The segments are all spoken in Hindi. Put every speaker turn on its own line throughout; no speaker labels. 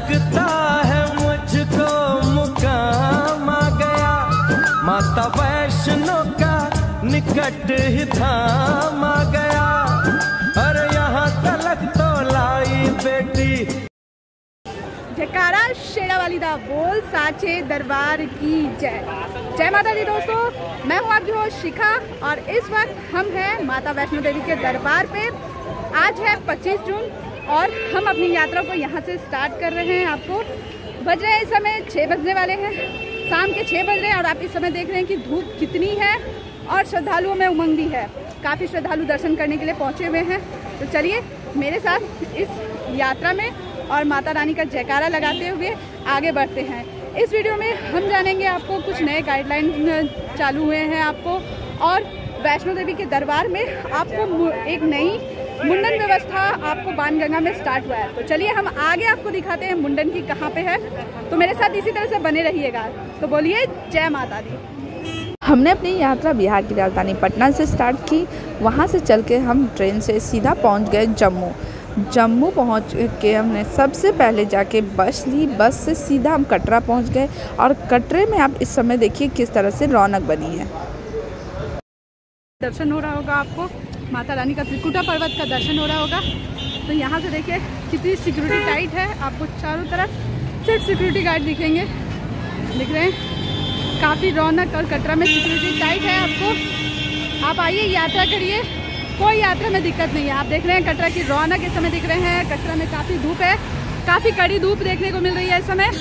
लगता है मुझको मुकाम आ गया, माता वैष्णो का निकट ही धाम आ गया। अरे यहाँ तलक तो लाई बेटी।
जयकारा शेरावाली दा बोल साचे दरबार की जय। जय माता दी दोस्तों, मैं हूँ आपकी होस्ट शिखा और इस वक्त हम हैं माता वैष्णो देवी के दरबार पे। आज है 25 जून और हम अपनी यात्रा को यहाँ से स्टार्ट कर रहे हैं। आपको बज रहे हैं इस समय 6 बजने वाले हैं, शाम के 6 बज रहे हैं और आप इस समय देख रहे हैं कि धूप कितनी है और श्रद्धालुओं में उमंग भी है। काफ़ी श्रद्धालु दर्शन करने के लिए पहुँचे हुए हैं। तो चलिए मेरे साथ इस यात्रा में और माता रानी का जयकारा लगाते हुए आगे बढ़ते हैं। इस वीडियो में हम जानेंगे आपको कुछ नए गाइडलाइन चालू हुए हैं आपको, और वैष्णो देवी के दरबार में आपको एक नई मुंडन व्यवस्था आपको बाणगंगा में स्टार्ट हुआ है। तो चलिए हम आगे आपको दिखाते हैं मुंडन की कहाँ पे है। तो मेरे साथ इसी तरह से बने रहिएगा। तो बोलिए जय माता दी।
हमने अपनी यात्रा बिहार की राजधानी पटना से स्टार्ट की। वहाँ से चल के हम ट्रेन से सीधा पहुँच गए जम्मू पहुँच के हमने सबसे पहले जाके बस ली। बस से सीधा हम कटरा पहुँच गए और कटरे में आप इस समय देखिए किस तरह से रौनक बनी है।
दर्शन हो रहा होगा आपको, माता रानी का त्रिकुटा पर्वत का दर्शन हो रहा होगा। तो यहाँ से देखिए कितनी सिक्योरिटी टाइट है। आपको चारों तरफ सिर्फ सिक्योरिटी गार्ड दिखेंगे, दिख रहे हैं। काफ़ी रौनक और कटरा में सिक्योरिटी टाइट है। आपको आप आइए, यात्रा करिए, कोई यात्रा में दिक्कत नहीं है। आप देख रहे हैं कटरा की रौनक इस समय दिख रहे हैं। कटरा में काफ़ी धूप है, काफ़ी कड़ी धूप देखने को मिल रही है इस समय।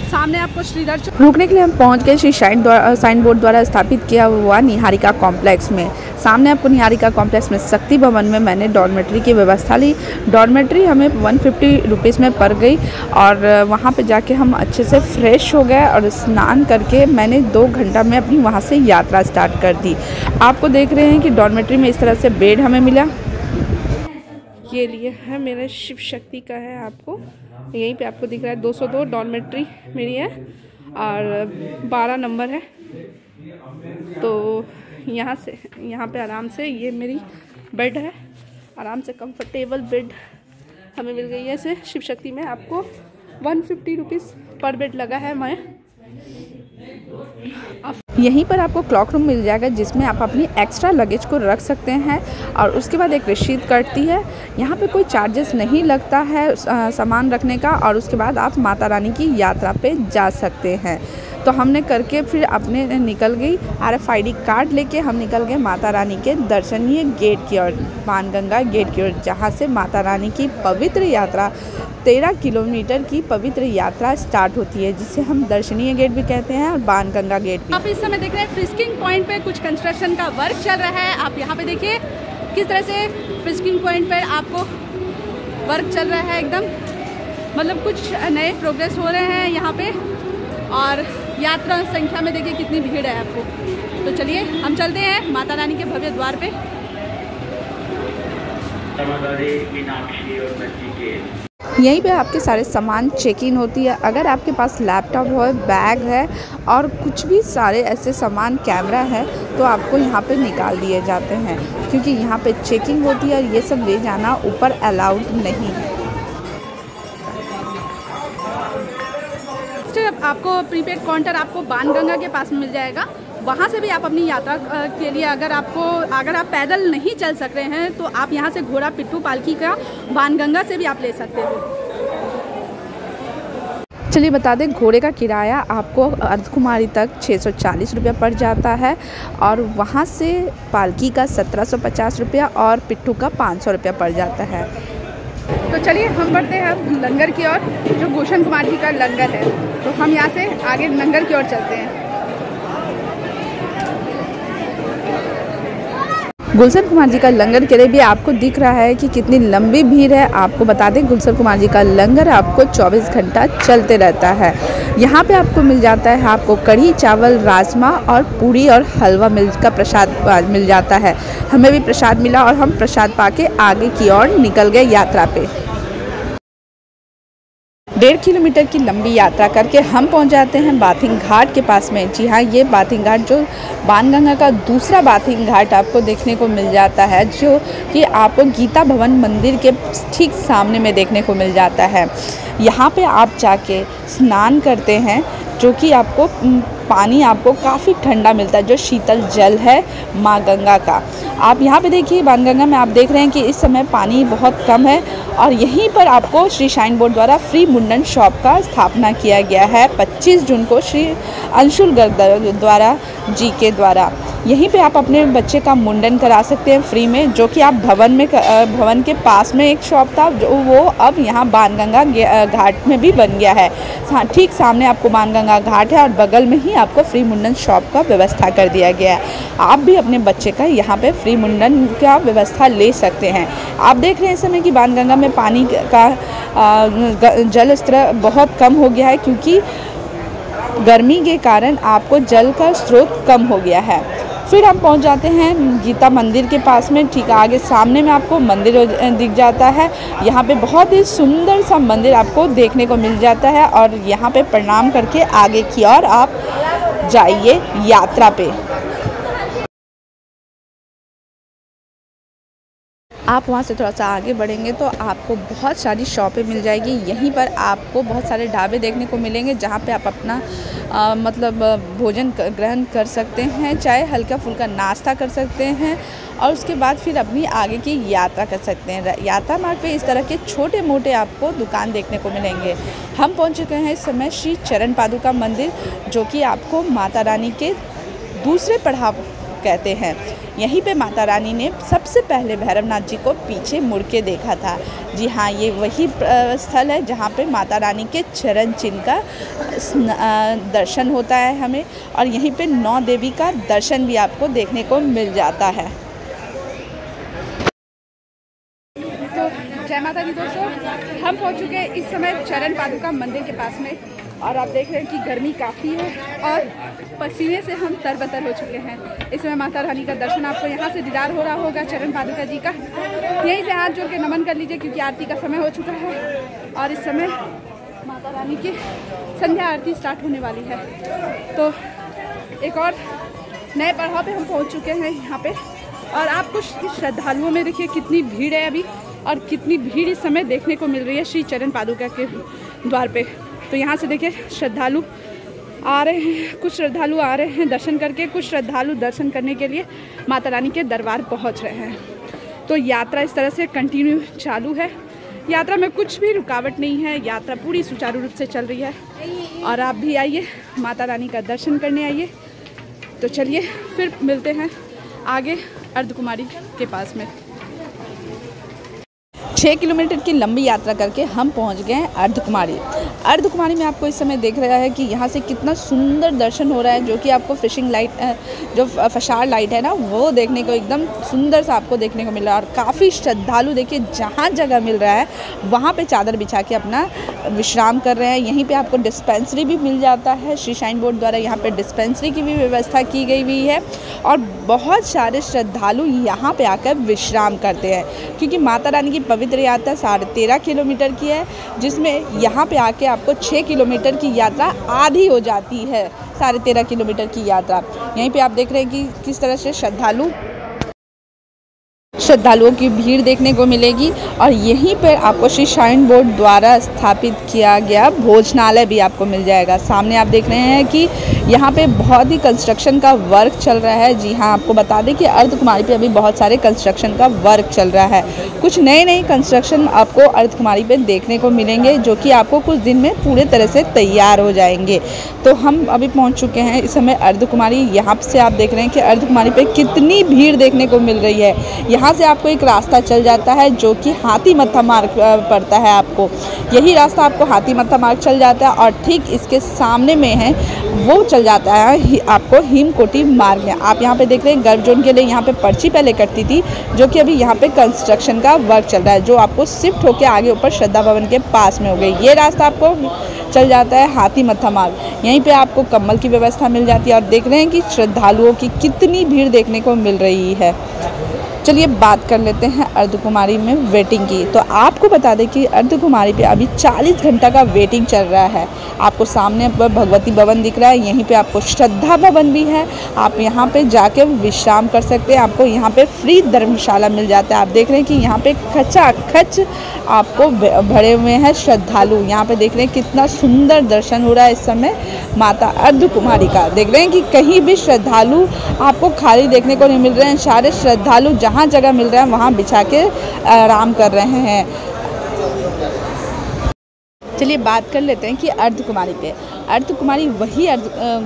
सामने आपको श्रीधर
रुकने के लिए हम पहुंच गए श्री साइन बोर्ड द्वारा स्थापित किया हुआ निहारिका कॉम्प्लेक्स में। सामने आपको निहारिका कॉम्प्लेक्स में शक्ति भवन में मैंने डॉर्मेट्री की व्यवस्था ली। डॉर्मेट्री हमें 150 रुपीज़ में पड़ गई और वहां पे जाके हम अच्छे से फ्रेश हो गए और स्नान करके मैंने 2 घंटा में अपनी वहां से यात्रा स्टार्ट कर दी। आपको देख रहे हैं कि डॉर्मेट्री में इस तरह से बेड हमें मिला। ये लिए है मेरे शिव शक्ति का है, आपको यहीं पे आपको दिख रहा है 202 डॉर्मेट्री मेरी है और 12 नंबर है। तो यहाँ पे आराम से ये मेरी बेड है, आराम से कंफर्टेबल बेड हमें मिल गई है। इसे शिव शक्ति में आपको 150 रुपीज़ पर बेड लगा है। मैं यहीं पर आपको क्लॉक रूम मिल जाएगा जिसमें आप अपनी एक्स्ट्रा लगेज को रख सकते हैं और उसके बाद एक रसीद कटती है। यहाँ पे कोई चार्जेस नहीं लगता है सामान रखने का और उसके बाद आप माता रानी की यात्रा पे जा सकते हैं। तो हमने करके फिर अपने निकल गई RFID कार्ड लेके हम निकल गए माता रानी के दर्शनीय गेट की ओर, बाणगंगा गेट की ओर, जहाँ से माता रानी की पवित्र यात्रा 13 किलोमीटर की पवित्र यात्रा स्टार्ट होती है, जिसे हम दर्शनीय गेट भी कहते हैं और बाणगंगा गेट भी।
आप इस समय देख रहे हैं फिस्किंग पॉइंट पे कुछ कंस्ट्रक्शन का वर्क चल रहा है। आप यहाँ पे देखिए किस तरह से फिस्किंग पॉइंट पर आपको वर्क चल रहा है। एकदम मतलब कुछ नए प्रोग्रेस हो रहे हैं यहाँ पे और यात्रा संख्या में देखिए कितनी भीड़ है आपको। तो चलिए हम चलते हैं माता रानी के भव्य द्वार पे।
यहीं पे आपके सारे सामान चेक इन होती है। अगर आपके पास लैपटॉप हो, बैग है और कुछ भी सारे ऐसे सामान, कैमरा है, तो आपको यहाँ पे निकाल दिए जाते हैं क्योंकि यहाँ पे चेकिंग होती है और ये सब ले जाना ऊपर अलाउड नहीं है।
आपको प्रीपेड काउंटर आपको बाणगंगा के पास मिल जाएगा। वहाँ से भी आप अपनी यात्रा के लिए अगर आप पैदल नहीं चल सक रहे हैं तो आप यहाँ से घोड़ा पिट्ठू पालकी का बाणगंगा से भी आप ले सकते हो।
चलिए बता दें, घोड़े का किराया आपको अर्धकुमारी तक 640 रुपया पड़ जाता है और वहाँ से पालकी का 1750 रुपया और पिट्ठू का 500 रुपया पड़ जाता है।
तो चलिए हम बढ़ते हैं अब लंगर की ओर, जो भूषण कुमार जी का लंगर है। तो हम यहाँ से आगे लंगर की ओर चलते हैं।
गुलशन कुमार जी का लंगर के लिए भी आपको दिख रहा है कि कितनी लंबी भीड़ है। आपको बता दें, गुलशन कुमार जी का लंगर आपको 24 घंटा चलते रहता है। यहाँ पे आपको मिल जाता है आपको कढ़ी चावल, राजमा और पूरी और हलवा का प्रसाद मिल जाता है। हमें भी प्रसाद मिला और हम प्रसाद पाके आगे की ओर निकल गए यात्रा पे। 1.5 किलोमीटर की लंबी यात्रा करके हम पहुंच जाते हैं बाथिंग घाट के पास में। जी हाँ, ये बाथिंग घाट जो बाणगंगा का दूसरा बाथिंग घाट आपको देखने को मिल जाता है, जो कि आपको गीता भवन मंदिर के ठीक सामने में देखने को मिल जाता है। यहाँ पे आप जाके स्नान करते हैं, जो कि आपको पानी आपको काफ़ी ठंडा मिलता है, जो शीतल जल है माँ गंगा का। आप यहाँ पे देखिए बाणगंगा में आप देख रहे हैं कि इस समय पानी बहुत कम है और यहीं पर आपको श्री शाइन बोर्ड द्वारा फ्री मुंडन शॉप का स्थापना किया गया है 25 जून को श्री अंशुल गर्ग द्वारा जी के द्वारा। यहीं पे आप अपने बच्चे का मुंडन करा सकते हैं फ्री में, जो कि आप भवन के पास में एक शॉप था, जो वो अब यहाँ बाणगंगा घाट में भी बन गया है। ठीक सामने आपको बाणगंगा घाट है और बगल में ही आपको फ्री मुंडन शॉप का व्यवस्था कर दिया गया है। आप भी अपने बच्चे का यहाँ पे फ्री मुंडन का व्यवस्था ले सकते हैं। आप देख रहे हैं इस समय कि बाणगंगा में पानी का जल स्तर बहुत कम हो गया है, क्योंकि गर्मी के कारण आपको जल का स्रोत कम हो गया है। फिर हम पहुंच जाते हैं गीता मंदिर के पास में। ठीक आगे सामने में आपको मंदिर दिख जाता है। यहाँ पे बहुत ही सुंदर सा मंदिर आपको देखने को मिल जाता है और यहाँ पे प्रणाम करके आगे की ओर आप जाइए यात्रा पे। आप वहाँ से थोड़ा सा आगे बढ़ेंगे तो आपको बहुत सारी शॉपें मिल जाएगी। यहीं पर आपको बहुत सारे ढाबे देखने को मिलेंगे, जहाँ पे आप अपना भोजन ग्रहण कर सकते हैं, चाहे हल्का फुल्का नाश्ता कर सकते हैं और उसके बाद फिर अपनी आगे की यात्रा कर सकते हैं। यात्रा मार्ग पे इस तरह के छोटे मोटे आपको दुकान देखने को मिलेंगे। हम पहुँच चुके हैं इस समय श्री चरण पादुका मंदिर, जो कि आपको माता रानी के दूसरे पड़ाव कहते हैं। यहीं पे माता रानी ने सबसे पहले भैरवनाथ जी को पीछे मुड़ के देखा था। जी हाँ, ये वही स्थल है जहाँ पे माता रानी के चरण चिन्ह का दर्शन होता है हमें, और यहीं पे 9 देवी का दर्शन भी आपको देखने को मिल जाता है।
तो जय माता दी दोस्तों, हम पहुँच चुके हैं इस समय चरण पादुका मंदिर के पास में और आप देख रहे हैं कि गर्मी काफ़ी है और पसीने से हम तरबतर हो चुके हैं। इस समय माता रानी का दर्शन आपको यहाँ से दीदार हो रहा होगा चरण पादुका जी का। यहीं से हाथ जोड़ के नमन कर लीजिए, क्योंकि आरती का समय हो चुका है और इस समय माता रानी की संध्या आरती स्टार्ट होने वाली है। तो एक और नए पड़ाव पे हम पहुँच चुके हैं यहाँ पे, और आप कुछ श्रद्धालुओं में देखिए कितनी भीड़ है अभी, और कितनी भीड़ इस समय देखने को मिल रही है श्री चरण पादुका के द्वार पे। तो यहाँ से देखिए श्रद्धालु आ रहे हैं, कुछ श्रद्धालु आ रहे हैं दर्शन करके, कुछ श्रद्धालु दर्शन करने के लिए माता रानी के दरबार पहुँच रहे हैं। तो यात्रा इस तरह से कंटिन्यू चालू है। यात्रा में कुछ भी रुकावट नहीं है, यात्रा पूरी सुचारू रूप से चल रही है और आप भी आइए माता रानी का दर्शन करने आइए। तो चलिए फिर मिलते हैं आगे अर्धकुमारी के पास में।
6 किलोमीटर की लंबी यात्रा करके हम पहुंच गए हैं अर्धकुमारी। अर्धकुमारी में आपको इस समय देख रहा है कि यहाँ से कितना सुंदर दर्शन हो रहा है, जो कि आपको फिशिंग लाइट जो फशार लाइट है ना, वो देखने को एकदम सुंदर सा आपको देखने को मिल रहा है। और काफ़ी श्रद्धालु देखिए जहाँ जगह मिल रहा है वहाँ पे चादर बिछा के अपना विश्राम कर रहे हैं। यहीं पे आपको डिस्पेंसरी भी मिल जाता है। श्री शाइन बोर्ड द्वारा यहाँ पे डिस्पेंसरी की भी व्यवस्था की गई हुई है और बहुत सारे श्रद्धालु यहाँ पे आकर विश्राम करते हैं, क्योंकि माता रानी की पवित्र यात्रा 13.5 किलोमीटर की है, जिसमें यहाँ पे आके आपको 6 किलोमीटर की यात्रा आधी हो जाती है। 13.5 किलोमीटर की यात्रा यहीं पे आप देख रहे हैं कि किस तरह से श्रद्धालुओं की भीड़ देखने को मिलेगी। और यहीं पर आपको श्री शाइन बोर्ड द्वारा स्थापित किया गया भोजनालय भी आपको मिल जाएगा। सामने आप देख रहे हैं कि यहाँ पे बहुत ही कंस्ट्रक्शन का वर्क चल रहा है। जी हाँ, आपको बता दें कि अर्धकुमारी पे अभी बहुत सारे कंस्ट्रक्शन का वर्क चल रहा है। कुछ नए कंस्ट्रक्शन आपको अर्धकुमारी पे देखने को मिलेंगे, जो कि आपको कुछ दिन में पूरे तरह से तैयार हो जाएंगे। तो हम अभी पहुँच चुके हैं इस समय अर्धकुमारी। यहाँ से आप देख रहे हैं कि अर्धकुमारी पे कितनी भीड़ देखने को मिल रही है। यहाँ से आपको एक रास्ता चल जाता है जो कि हाथी मत्था मार्ग पड़ता है। आपको यही रास्ता आपको हाथी मत्था मार्ग चल जाता है और ठीक इसके सामने में है वो चल जाता है आपको हिमकोटी मार्ग में। आप यहाँ पे देख रहे हैं गर्भ जोन के लिए यहाँ पे पर्ची पहले कटती थी, जो कि अभी यहाँ पे कंस्ट्रक्शन का वर्क चल रहा है, जो आपको शिफ्ट होकर आगे ऊपर श्रद्धा भवन के पास में हो गई। ये रास्ता आपको चल जाता है हाथी मत्था मार्ग। यहीं पे आपको कम्बल की व्यवस्था मिल जाती है और देख रहे हैं कि श्रद्धालुओं की कितनी भीड़ देखने को मिल रही है। चलिए बात कर लेते हैं अर्धकुमारी में वेटिंग की। तो आपको बता दें कि अर्धकुमारी पे अभी 40 घंटा का वेटिंग चल रहा है। आपको सामने पर भगवती भवन दिख रहा है, यहीं पे आपको श्रद्धा भवन भी है। आप यहाँ पे जाके विश्राम कर सकते हैं। आपको यहाँ पे फ्री धर्मशाला मिल जाता है। आप देख रहे हैं कि यहाँ पे खचाखच आपको भरे हुए हैं श्रद्धालु। यहाँ पे देख रहे हैं कितना सुंदर दर्शन हो रहा है इस समय माता अर्धकुमारी का। देख रहे हैं कि कहीं भी श्रद्धालु आपको खाली देखने को नहीं मिल रहे हैं। सारे श्रद्धालु जहाँ जगह मिल रहा है वहाँ बिछा के आराम कर रहे हैं। चलिए बात कर लेते हैं कि अर्धकुमारी पे। अर्धकुमारी वही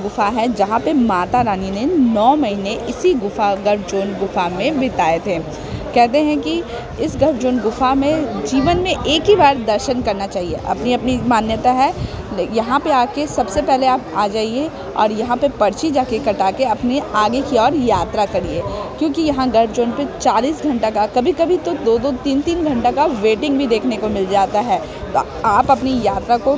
गुफा है जहाँ पे माता रानी ने 9 महीने इसी गुफा गर्भजोन गुफा में बिताए थे। कहते हैं कि इस गर्भजोन गुफा में जीवन में एक ही बार दर्शन करना चाहिए, अपनी अपनी मान्यता है। यहाँ पे आके सबसे पहले आप आ जाइए और यहाँ पे पर्ची जाके कटा के अपने आगे की ओर यात्रा करिए, क्योंकि यहाँ गर्भजोन पे 40 घंटा का, कभी कभी तो 2-2, 3-3 घंटा का वेटिंग भी देखने को मिल जाता है। तो आप अपनी यात्रा को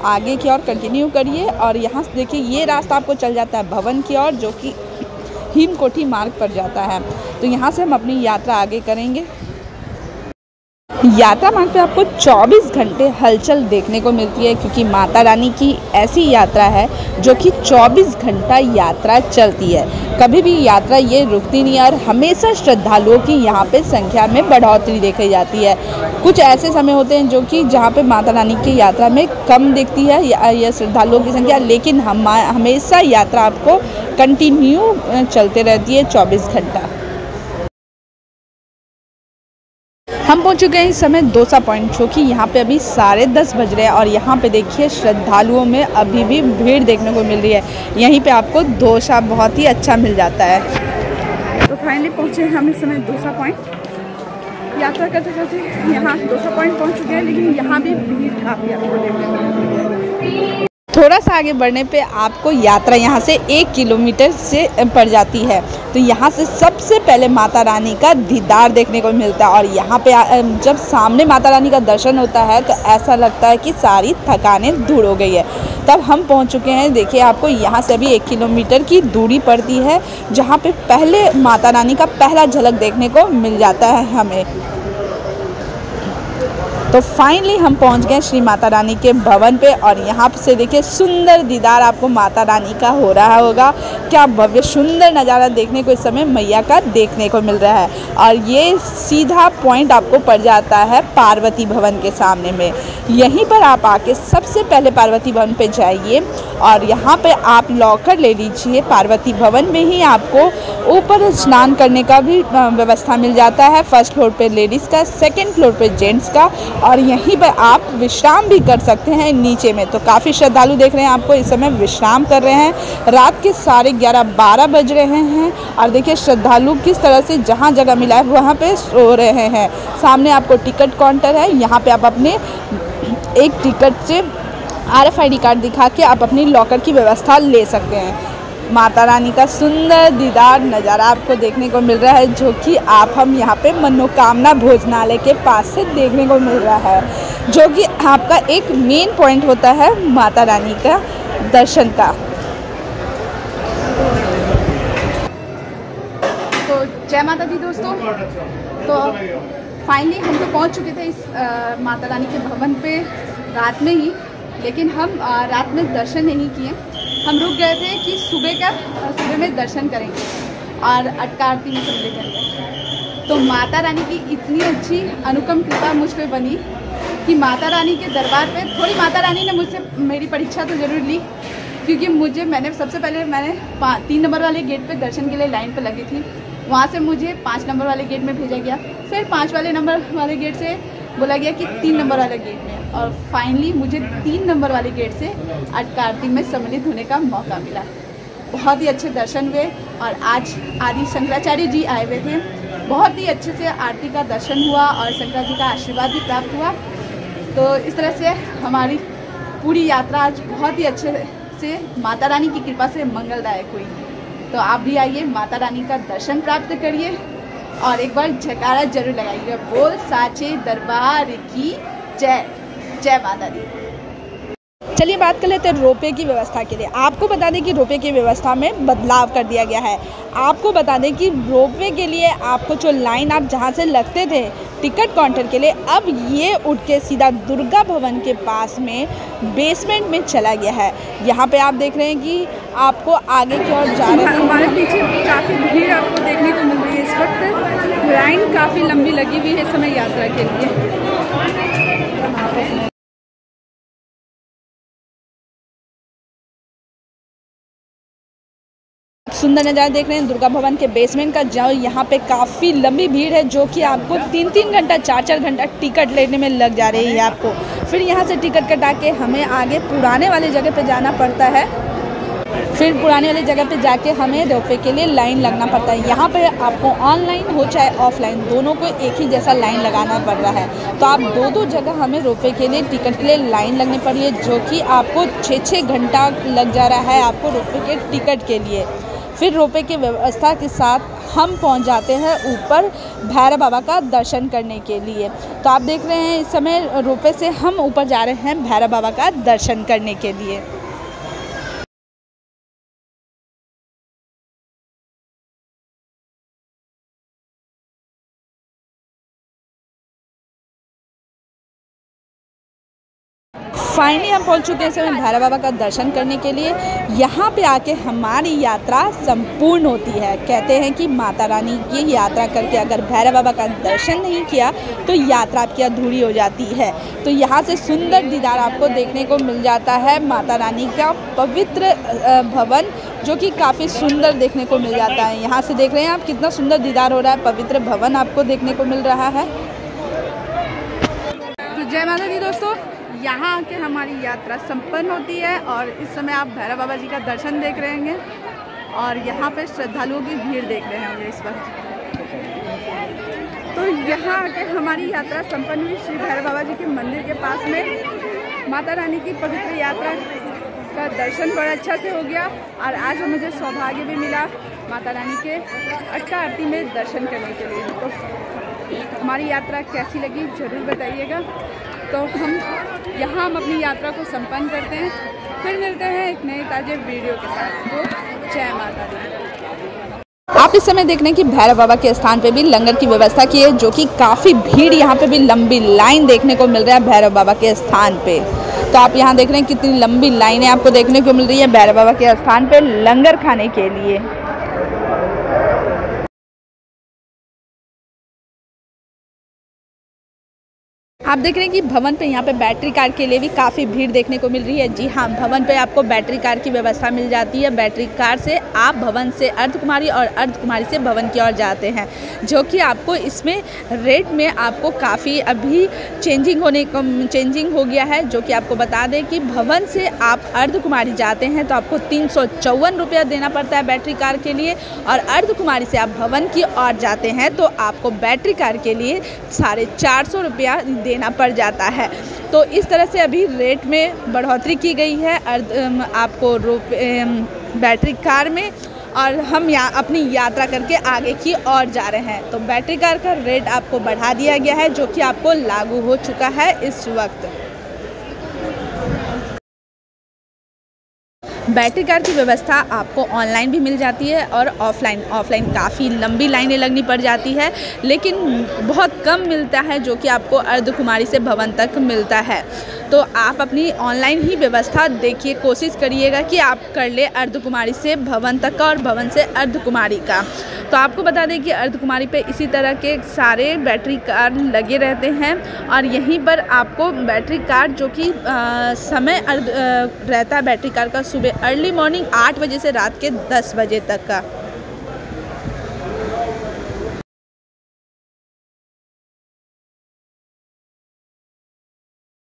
आगे की ओर कंटिन्यू करिए। और यहाँ से देखिए ये रास्ता आपको चल जाता है भवन की ओर, जो कि हिमकोटी मार्ग पर जाता है। तो यहाँ से हम अपनी यात्रा आगे करेंगे। यात्रा मार्ग पे आपको 24 घंटे हलचल देखने को मिलती है, क्योंकि माता रानी की ऐसी यात्रा है जो कि 24 घंटा यात्रा चलती है। कभी भी यात्रा ये रुकती नहीं है और हमेशा श्रद्धालुओं की यहाँ पे संख्या में बढ़ोतरी देखी जाती है। कुछ ऐसे समय होते हैं जो कि जहाँ पे माता रानी की यात्रा में कम दिखती है या श्रद्धालुओं की संख्या, लेकिन हमेशा यात्रा आपको कंटिन्यू चलते रहती है 24 घंटा। हम पहुंच चुके हैं इस समय डोसा पॉइंट, जो कि यहाँ पे अभी 10:30 बज रहे हैं और यहाँ पे देखिए श्रद्धालुओं में अभी भी भीड़ देखने को मिल रही है। यहीं पे आपको डोसा बहुत ही अच्छा मिल जाता है।
तो फाइनली पहुँचे हम इस समय डोसा पॉइंट। यात्रा करते करते यहाँ डोसा पॉइंट पहुँच चुके हैं, लेकिन यहाँ भी भीड़ काफ़ी आपको देखने को मिलती है।
थोड़ा सा आगे बढ़ने पे आपको यात्रा यहाँ से 1 किलोमीटर से पड़ जाती है। तो यहाँ से सबसे पहले माता रानी का दीदार देखने को मिलता है और यहाँ पे जब सामने माता रानी का दर्शन होता है तो ऐसा लगता है कि सारी थकानें दूर हो गई है। तब हम पहुँच चुके हैं। देखिए आपको यहाँ से अभी 1 किलोमीटर की दूरी पड़ती है, जहाँ पे पहले माता रानी का पहला झलक देखने को मिल जाता है हमें। तो फाइनली हम पहुंच गए श्री माता रानी के भवन पे और यहाँ से देखिए सुंदर दीदार आपको माता रानी का हो रहा होगा। क्या भव्य सुंदर नज़ारा देखने को इस समय मैया का देखने को मिल रहा है। और ये सीधा पॉइंट आपको पड़ जाता है पार्वती भवन के सामने में। यहीं पर आप आके सबसे पहले पार्वती भवन पे जाइए और यहाँ पे आप लॉकर ले लीजिए। पार्वती भवन में ही आपको ऊपर स्नान करने का भी व्यवस्था मिल जाता है। फर्स्ट फ्लोर पे लेडीज़ का, सेकेंड फ्लोर पे जेंट्स का, और यहीं पर आप विश्राम भी कर सकते हैं नीचे में। तो काफ़ी श्रद्धालु देख रहे हैं आपको इस समय विश्राम कर रहे हैं। रात के 11:30-12 बज रहे हैं और देखिए श्रद्धालु किस तरह से जहाँ जगह मिला है वहाँ पे सो रहे हैं। सामने आपको टिकट काउंटर है, यहाँ पे आप अपने एक टिकट से RFID कार्ड दिखा के आप अपनी लॉकर की व्यवस्था ले सकते हैं। माता रानी का सुंदर दीदार नज़ारा आपको देखने को मिल रहा है, जो कि आप हम यहाँ पे मनोकामना भोजनालय के पास से देखने को मिल रहा है, जो कि आपका एक मेन पॉइंट होता है माता रानी का दर्शन का।
तो जय माता दी दोस्तों। तो फाइनली हम तो पहुँच चुके थे इस माता रानी के भवन पे रात में ही, लेकिन हम रात में दर्शन नहीं किए। हम रुक गए थे कि सुबह में दर्शन करेंगे और अटका आरती में सब लेकर। तो माता रानी की इतनी अच्छी अनुपम कृपा मुझ पे बनी कि माता रानी के दरबार पे थोड़ी माता रानी ने मुझसे मेरी परीक्षा तो ज़रूर ली, क्योंकि मैंने सबसे पहले 3 नंबर वाले गेट पे दर्शन के लिए लाइन पे लगी थी। वहाँ से मुझे 5 नंबर वाले गेट में भेजा गया, फिर 5 नंबर वाले गेट से बोला गया कि 3 नंबर वाले गेट में, और फाइनली मुझे 3 नंबर वाले गेट से अटका आरती में सम्मिलित होने का मौका मिला। बहुत ही अच्छे दर्शन हुए और आज आदि शंकराचार्य जी आए हुए थे। बहुत ही अच्छे से आरती का दर्शन हुआ और शंकर जी का आशीर्वाद भी प्राप्त हुआ। तो इस तरह से हमारी पूरी यात्रा आज बहुत ही अच्छे से माता रानी की कृपा से मंगलदायक हुई। तो आप भी आइए, माता रानी का दर्शन प्राप्त करिए और एक बार जयकारा जरूर लगाइए। बोल साचे दरबार की जय। जय माता दी।
चलिए बात कर लेते हैं रोपवे की व्यवस्था के लिए। आपको बता दें कि रोपवे की व्यवस्था में बदलाव कर दिया गया है। आपको बता दें कि रोपवे के लिए आपको जो लाइन आप जहां से लगते थे टिकट काउंटर के लिए, अब ये उठ के सीधा दुर्गा भवन के पास में बेसमेंट में चला गया है। यहाँ पे आप देख रहे हैं कि आपको आगे की ओर जा रहे हैं।
हमारे पीछे काफ़ी भीड़ आपको देखने को मिल रही है। इस वक्त लाइन काफ़ी लंबी लगी हुई है इस समय यात्रा के लिए।
सुंदर नज़ारा देख रहे हैं दुर्गा भवन के बेसमेंट का, जहाँ यहाँ पे काफ़ी लंबी भीड़ है जो कि आपको 3-3 घंटा 4-4 घंटा टिकट लेने में लग जा रही है आपको। फिर यहाँ से टिकट कटा के हमें आगे पुराने वाली जगह पे जाना पड़ता है। फिर पुराने वाली जगह पे जाके हमें रोपवे के लिए लाइन लगना पड़ता है। यहाँ पे आपको ऑनलाइन हो चाहे ऑफलाइन दोनों को एक ही जैसा लाइन लगाना पड़ रहा है। तो आप दो जगह हमें रोपवे के लिए टिकट के लिए लाइन लगनी पड़ी है, जो कि आपको 6-6 घंटा लग जा रहा है आपको रोपवे के टिकट के लिए। फिर रोपवे की व्यवस्था के साथ हम पहुंच जाते हैं ऊपर भैरव बाबा का दर्शन करने के लिए। तो आप देख रहे हैं इस समय रोपवे से हम ऊपर जा रहे हैं भैरव बाबा का दर्शन करने के लिए। फाइनली हम पहुंच चुके हैं इस समय भैरव बाबा का दर्शन करने के लिए। यहाँ पे आके हमारी यात्रा संपूर्ण होती है। कहते हैं कि माता रानी की यात्रा करके अगर भैरव बाबा का दर्शन नहीं किया तो यात्रा आपकी अधूरी हो जाती है। तो यहाँ से सुंदर दीदार आपको देखने को मिल जाता है माता रानी का पवित्र भवन, जो कि काफ़ी सुंदर देखने को मिल जाता है। यहाँ से देख रहे हैं आप कितना सुंदर दीदार हो रहा है, पवित्र भवन आपको देखने को मिल रहा है।
तो जय माता दी दोस्तों, यहाँ आके हमारी यात्रा संपन्न होती है और इस समय आप भैरव बाबा जी का दर्शन देख रहे हैं और यहाँ पे श्रद्धालुओं की भीड़ देख रहे होंगे इस वक्त। तो यहाँ आके हमारी यात्रा संपन्न हुई श्री भैरव बाबा जी के मंदिर के पास में। माता रानी की पवित्र यात्रा का दर्शन बड़ा अच्छा से हो गया और आज मुझे सौभाग्य भी मिला माता रानी के अट्टा आरती में दर्शन करने के लिए। तो हमारी यात्रा कैसी लगी ज़रूर बताइएगा। तो हम अपनी यात्रा को संपन्न करते हैं, फिर मिलते हैं एक नए ताजे वीडियो के साथ। तो जय माता दी।
आप इस समय देख रहे हैं कि भैरव बाबा के स्थान पे भी लंगर की व्यवस्था की है, जो कि काफ़ी भीड़ यहाँ पे भी लंबी लाइन देखने को मिल रहा है भैरव बाबा के स्थान पे। तो आप यहाँ देख रहे हैं कितनी लंबी लाइनें आपको देखने को मिल रही है भैरव बाबा के स्थान पे लंगर खाने के लिए। आप देख रहे हैं कि भवन पे यहाँ पे बैटरी कार के लिए भी काफ़ी भीड़ देखने को मिल रही है। जी हाँ, भवन पे आपको बैटरी कार की व्यवस्था मिल जाती है। बैटरी कार से आप भवन से अर्धकुमारी और अर्धकुमारी से भवन की ओर जाते हैं, जो कि आपको इसमें रेट में आपको काफ़ी अभी चेंजिंग हो गया है। जो कि आपको बता दें कि भवन से आप अर्धकुमारी जाते हैं तो आपको 354 रुपया देना पड़ता है बैटरी कार के लिए, और अर्धकुमारी से आप भवन की ओर जाते हैं तो आपको बैटरी कार के लिए 450 रुपया देना पड़ जाता है। तो इस तरह से अभी रेट में बढ़ोतरी की गई है आपको बैटरी कार में, और हम यहाँ अपनी यात्रा करके आगे की ओर जा रहे हैं। तो बैटरी कार का रेट आपको बढ़ा दिया गया है, जो कि आपको लागू हो चुका है इस वक्त। बैटरी कार की व्यवस्था आपको ऑनलाइन भी मिल जाती है और ऑफलाइन काफ़ी लंबी लाइनें लगनी पड़ जाती है, लेकिन बहुत कम मिलता है जो कि आपको अर्धकुमारी से भवन तक मिलता है। तो आप अपनी ऑनलाइन ही व्यवस्था देखिए, कोशिश करिएगा कि आप कर ले अर्धकुमारी से भवन तक का और भवन से अर्धकुमारी का। तो आपको बता दें कि अर्धकुमारी पे इसी तरह के सारे बैटरी कार लगे रहते हैं, और यहीं पर आपको बैटरी कार जो कि समय रहता है बैटरी कार का सुबह अर्ली मॉर्निंग 8 बजे से रात के 10 बजे तक का।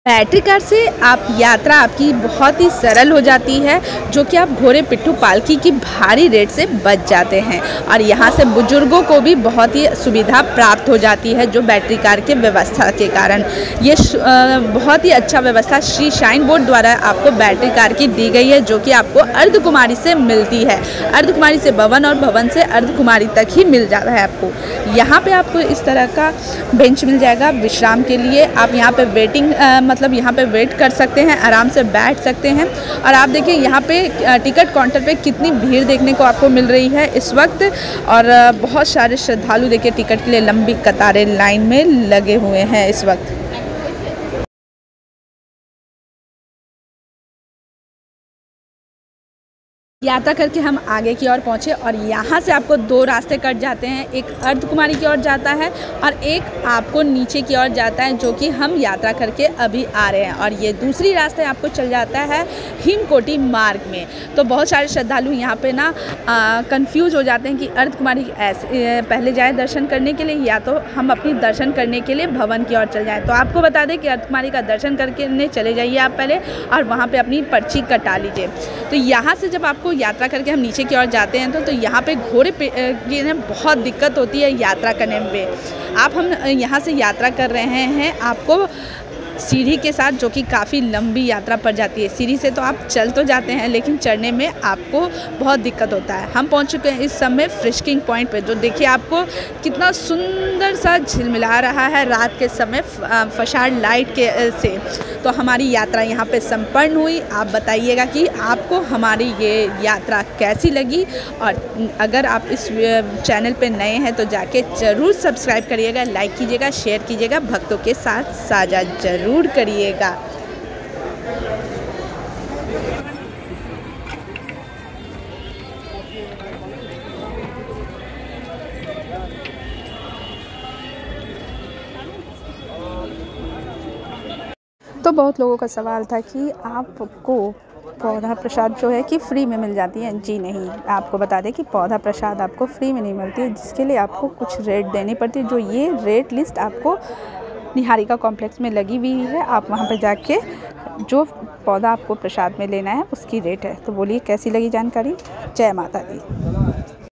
बैटरी कार से आप यात्रा आपकी बहुत ही सरल हो जाती है, जो कि आप घोड़े पिट्ठू पालकी की भारी रेट से बच जाते हैं, और यहाँ से बुजुर्गों को भी बहुत ही सुविधा प्राप्त हो जाती है जो बैटरी कार के व्यवस्था के कारण। ये बहुत ही अच्छा व्यवस्था श्री शाइन बोर्ड द्वारा आपको बैटरी कार की दी गई है, जो कि आपको अर्धकुमारी से मिलती है। अर्धकुमारी से भवन और भवन से अर्धकुमारी तक ही मिल जाता है आपको। यहाँ पे आपको इस तरह का बेंच मिल जाएगा विश्राम के लिए। आप यहाँ पे वेटिंग मतलब यहाँ पे वेट कर सकते हैं, आराम से बैठ सकते हैं। और आप देखिए यहाँ पे टिकट काउंटर पे कितनी भीड़ देखने को आपको मिल रही है इस वक्त। और बहुत सारे श्रद्धालु देखिए टिकट के लिए लंबी कतारें लाइन में लगे हुए हैं इस वक्त। यात्रा करके हम आगे की ओर पहुँचे और यहाँ से आपको दो रास्ते कट जाते हैं, एक अर्धकुमारी की ओर जाता है और एक आपको नीचे की ओर जाता है, जो कि हम यात्रा करके अभी आ रहे हैं। और ये दूसरी रास्ते आपको चल जाता है हिमकोटी मार्ग में। तो बहुत सारे श्रद्धालु यहाँ पे ना कंफ्यूज हो जाते हैं कि अर्धकुमारी ऐसे पहले जाए दर्शन करने के लिए या तो हम अपनी दर्शन करने के लिए भवन की ओर चल जाएँ। तो आपको बता दें कि अर्धकुमारी का दर्शन करके चले जाइए आप पहले और वहाँ पर अपनी पर्ची कटा लीजिए। तो यहाँ से जब आपको यात्रा करके हम नीचे की ओर जाते हैं तो यहाँ पे घोड़े की बहुत दिक्कत होती है यात्रा करने में। हम यहाँ से यात्रा कर रहे हैं आपको सीढ़ी के साथ, जो कि काफ़ी लंबी यात्रा पड़ जाती है। सीढ़ी से तो आप चल तो जाते हैं लेकिन चढ़ने में आपको बहुत दिक्कत होता है। हम पहुँच चुके हैं इस समय फ्रिस्किंग पॉइंट पे, जो देखिए आपको कितना सुंदर सा झिलमिला रहा है रात के समय फशार लाइट के से। तो हमारी यात्रा यहाँ पे संपन्न हुई। आप बताइएगा कि आपको हमारी ये यात्रा कैसी लगी। और अगर आप इस चैनल पे नए हैं तो जाके ज़रूर सब्सक्राइब करिएगा, लाइक कीजिएगा, शेयर कीजिएगा, भक्तों के साथ साझा ज़रूर करिएगा। तो बहुत लोगों का सवाल था कि आपको पौधा प्रसाद जो है कि फ्री में मिल जाती है। जी नहीं, आपको बता दें कि पौधा प्रसाद आपको फ्री में नहीं मिलती है, जिसके लिए आपको कुछ रेट देनी पड़ती है। जो ये रेट लिस्ट आपको निहारिका कॉम्प्लेक्स में लगी हुई है, आप वहाँ पर जाके जो पौधा आपको प्रसाद में लेना है उसकी रेट है। तो बोलिए कैसी लगी जानकारी। जय माता दी।